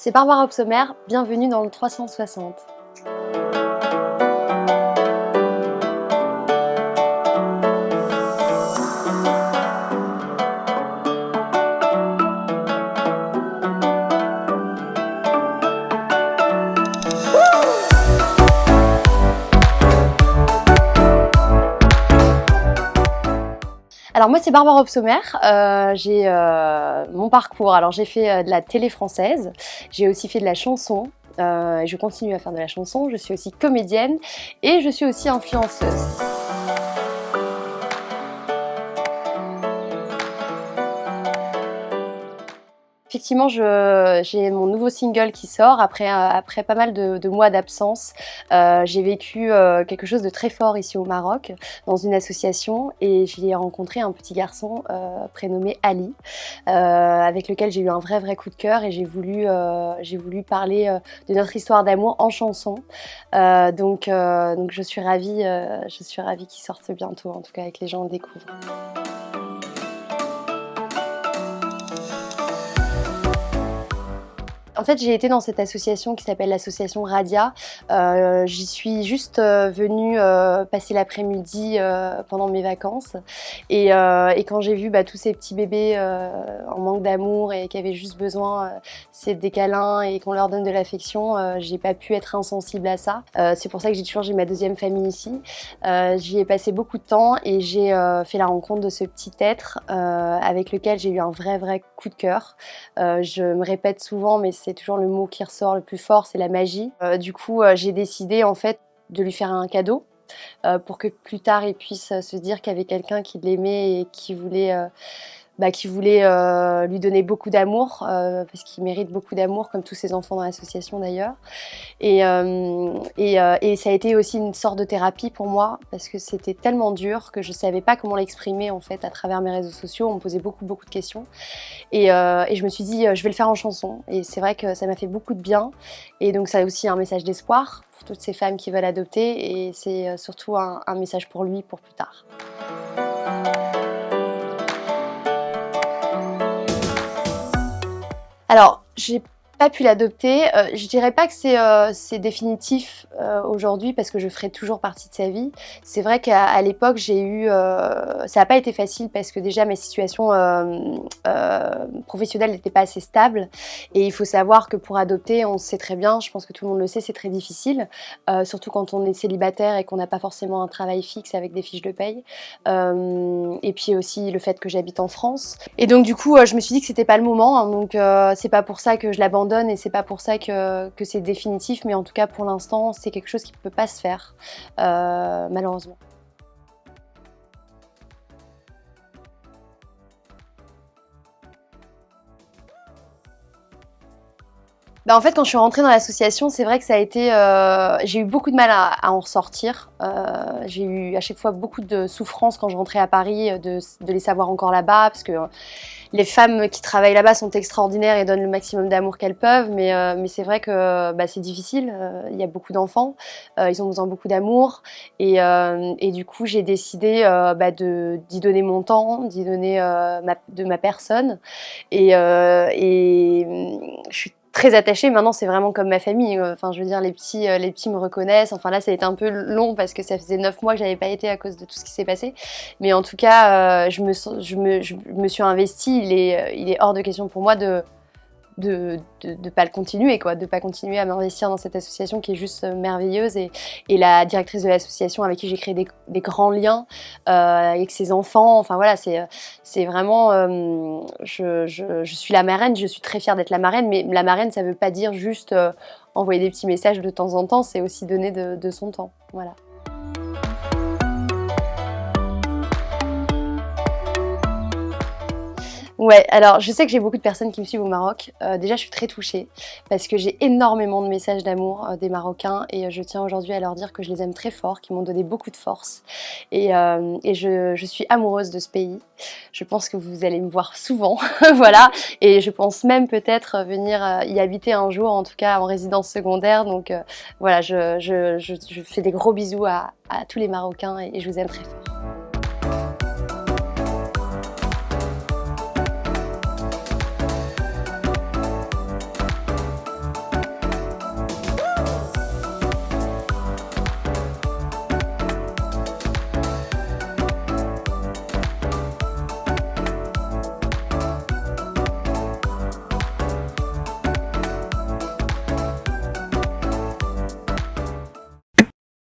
C'est Barbara Opsomer, bienvenue dans le 360. Alors moi c'est Barbara Opsomer, j'ai mon parcours, alors j'ai fait de la télé française, j'ai aussi fait de la chanson, je continue à faire de la chanson, je suis aussi comédienne et je suis aussi influenceuse. Effectivement, j'ai mon nouveau single qui sort après pas mal de mois d'absence. J'ai vécu quelque chose de très fort ici au Maroc, dans une association, et j'y ai rencontré un petit garçon prénommé Ali, avec lequel j'ai eu un vrai coup de cœur, et j'ai voulu parler de notre histoire d'amour en chanson. Donc je suis ravie qu'il sorte bientôt, en tout cas, et que les gens le découvrent. En fait, j'ai été dans cette association qui s'appelle l'association Radia. J'y suis juste venue passer l'après-midi pendant mes vacances. Et quand j'ai vu tous ces petits bébés en manque d'amour et qui avaient juste besoin des câlins et qu'on leur donne de l'affection, j'ai pas pu être insensible à ça. C'est pour ça que j'ai ma deuxième famille ici. J'y ai passé beaucoup de temps et j'ai fait la rencontre de ce petit être avec lequel j'ai eu un vrai coup de cœur. Je me répète souvent, mais c'est toujours le mot qui ressort le plus fort, c'est la magie. Du coup, j'ai décidé en fait de lui faire un cadeau pour que plus tard il puisse se dire qu'il y avait quelqu'un qui l'aimait et qui voulait lui donner beaucoup d'amour, parce qu'il mérite beaucoup d'amour, comme tous ses enfants dans l'association d'ailleurs. Et ça a été aussi une sorte de thérapie pour moi, parce que c'était tellement dur que je ne savais pas comment l'exprimer en fait à travers mes réseaux sociaux. On me posait beaucoup de questions. Et je me suis dit, je vais le faire en chanson. Et c'est vrai que ça m'a fait beaucoup de bien. Et donc ça a aussi un message d'espoir pour toutes ces femmes qui veulent adopter. Et c'est surtout un message pour lui, pour plus tard. Alors, j'ai pas pu l'adopter. Je dirais pas que c'est définitif aujourd'hui, parce que je ferai toujours partie de sa vie. C'est vrai qu'à l'époque, ça n'a pas été facile, parce que déjà ma situation professionnelle n'était pas assez stable. Et il faut savoir que pour adopter, on sait très bien, je pense que tout le monde le sait, c'est très difficile. Surtout quand on est célibataire et qu'on n'a pas forcément un travail fixe avec des fiches de paye. Et puis aussi le fait que j'habite en France. Et donc du coup, je me suis dit que c'était pas le moment, hein, donc c'est pas pour ça que je l'abandonne et c'est pas pour ça que c'est définitif, mais en tout cas pour l'instant c'est quelque chose qui peut pas se faire, malheureusement. En fait, quand je suis rentrée dans l'association, c'est vrai que ça a été, j'ai eu beaucoup de mal à en ressortir. J'ai eu à chaque fois beaucoup de souffrance quand je rentrais à Paris de les savoir encore là-bas, parce que les femmes qui travaillent là-bas sont extraordinaires et donnent le maximum d'amour qu'elles peuvent, mais c'est vrai que c'est difficile. Il y a beaucoup d'enfants, ils ont besoin de beaucoup d'amour, et du coup j'ai décidé d'y donner mon temps, d'y donner de ma personne, et je suis très attachée. Maintenant, c'est vraiment comme ma famille. Enfin, je veux dire, les petits me reconnaissent. Enfin, là, ça a été un peu long parce que ça faisait 9 mois que j'avais pas été à cause de tout ce qui s'est passé. Mais en tout cas, je me suis investie. Il est hors de question pour moi de pas le continuer, quoi, de pas continuer à m'investir dans cette association qui est juste merveilleuse, et la directrice de l'association avec qui j'ai créé des grands liens avec ses enfants. Enfin voilà, c'est vraiment je suis la marraine, je suis très fière d'être la marraine, mais la marraine, ça veut pas dire juste envoyer des petits messages de temps en temps, c'est aussi donner de son temps, voilà. Ouais, alors je sais que j'ai beaucoup de personnes qui me suivent au Maroc. Déjà, je suis très touchée parce que j'ai énormément de messages d'amour des Marocains, et je tiens aujourd'hui à leur dire que je les aime très fort, qu'ils m'ont donné beaucoup de force, et je suis amoureuse de ce pays. Je pense que vous allez me voir souvent, voilà, et je pense même peut-être venir y habiter un jour, en tout cas en résidence secondaire. Donc voilà, je fais des gros bisous à tous les Marocains, et je vous aime très fort.